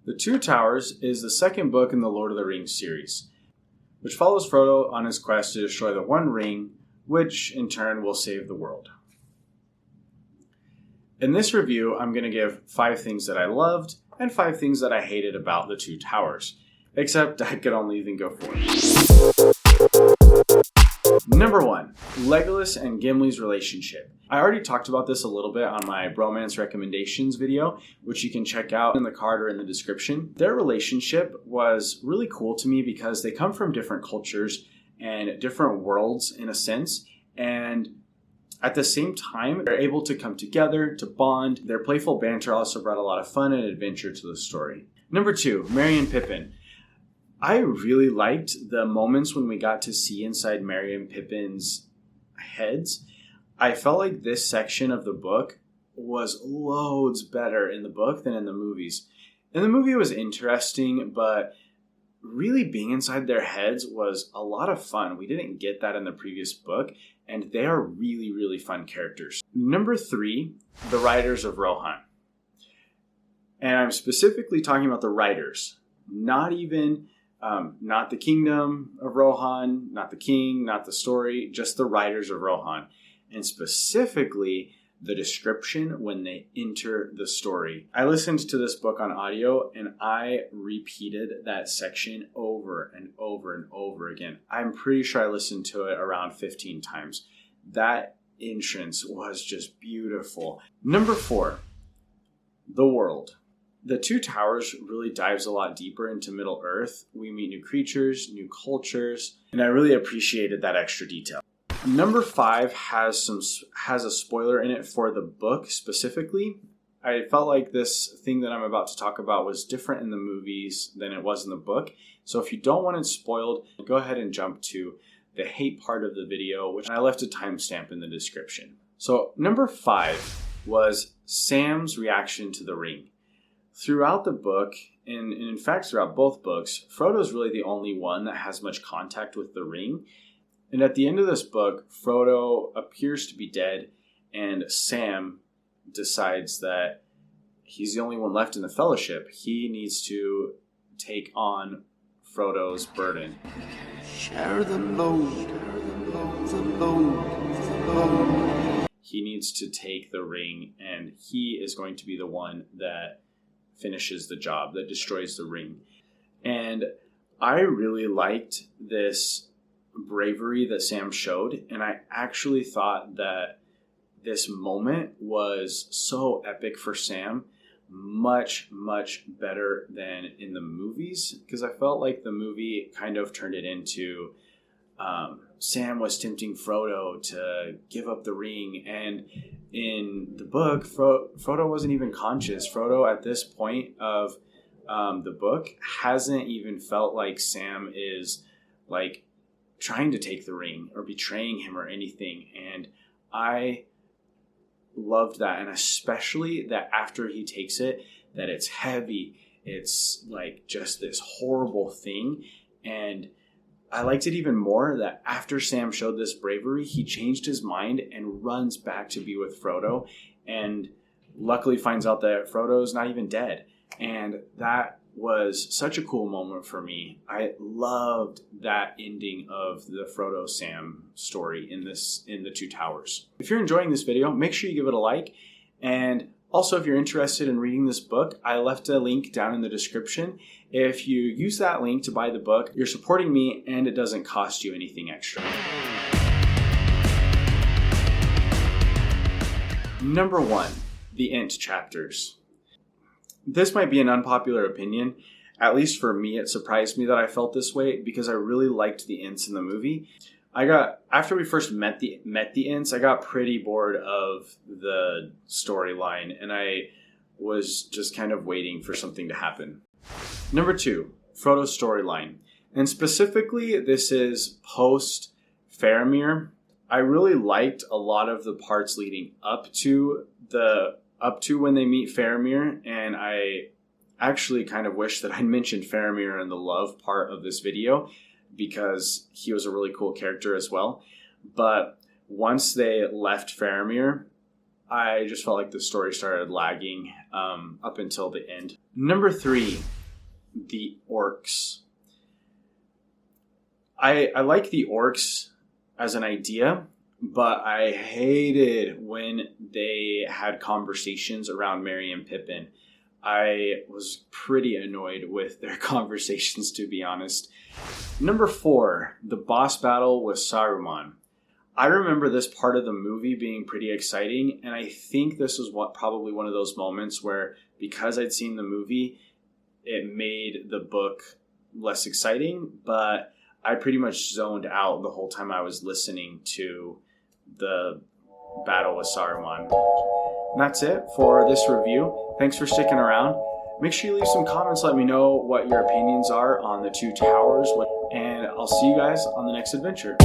The Two Towers is the second book in the Lord of the Rings series, which follows Frodo on his quest to destroy the One Ring, which in turn will save the world. In this review, I'm going to give 5 things that I loved and 5 things that I hated about The Two Towers, except I could only even go 4. Number 1, Legolas and Gimli's relationship. I already talked about this a little bit on my bromance recommendations video, which you can check out in the card or in the description. Their relationship was really cool to me because they come from different cultures and different worlds in a sense, and at the same time, they're able to come together, to bond. Their playful banter also brought a lot of fun and adventure to the story. Number 2, Merry and Pippin. I really liked the moments when we got to see inside Merry and Pippin's heads. I felt like this section of the book was loads better in the book than in the movies. In the movie, it was interesting, but really being inside their heads was a lot of fun. We didn't get that in the previous book, and they are really, really fun characters. Number 3, the Riders of Rohan. And I'm specifically talking about the Riders, not the Kingdom of Rohan, not the King, not the story, just the Riders of Rohan. And specifically, the description when they enter the story. I listened to this book on audio and I repeated that section over and over and over again. I'm pretty sure I listened to it around 15 times. That entrance was just beautiful. Number 4, the world. The Two Towers really dives a lot deeper into Middle Earth. We meet new creatures, new cultures, and I really appreciated that extra detail. Number 5 has a spoiler in it for the book specifically. I felt like this thing that I'm about to talk about was different in the movies than it was in the book. So if you don't want it spoiled, go ahead and jump to the hate part of the video, which I left a timestamp in the description. So number 5 was Sam's reaction to the ring. Throughout the book, and in fact throughout both books, Frodo's really the only one that has much contact with the ring. And at the end of this book, Frodo appears to be dead, and Sam decides that he's the only one left in the Fellowship. He needs to take on Frodo's burden. Share the load, the load. He needs to take the ring, and he is going to be the one that finishes the job, that destroys the ring. And I really liked this bravery that Sam showed, and I actually thought that this moment was so epic for Sam, much better than in the movies, because I felt like the movie kind of turned it into Sam was tempting Frodo to give up the ring, and in the book Frodo wasn't even conscious. Frodo at this point of the book hasn't even felt like Sam is like trying to take the ring or betraying him or anything. And I loved that. And especially that after he takes it, that it's heavy. It's like just this horrible thing. And I liked it even more that after Sam showed this bravery, he changed his mind and runs back to be with Frodo. And luckily finds out that Frodo's not even dead. And that was such a cool moment for me. I loved that ending of the Frodo-Sam story in The Two Towers. If you're enjoying this video, make sure you give it a like. And also, if you're interested in reading this book, I left a link down in the description. If you use that link to buy the book, you're supporting me and it doesn't cost you anything extra. Number 1, the Ent chapters. This might be an unpopular opinion. At least for me, it surprised me that I felt this way because I really liked the Ents in the movie. After we first met the Ents, I got pretty bored of the storyline, and I was just kind of waiting for something to happen. Number 2, Frodo's storyline. And specifically, this is post Faramir. I really liked a lot of the parts leading up to when they meet Faramir, and I actually kind of wish that I'd mentioned Faramir in the love part of this video because he was a really cool character as well. But once they left Faramir, I just felt like the story started lagging up until the end. Number 3, the orcs. I like the orcs as an idea, but I hated when they had conversations around Merry and Pippin. I was pretty annoyed with their conversations, to be honest. Number 4, the boss battle with Saruman. I remember this part of the movie being pretty exciting, and I think this was probably one of those moments where, because I'd seen the movie, it made the book less exciting, but I pretty much zoned out the whole time I was listening to the battle with Saruman. And that's it for this review. Thanks for sticking around. Make sure you leave some comments. Let me know what your opinions are on the two towers. And I'll see you guys on the next adventure.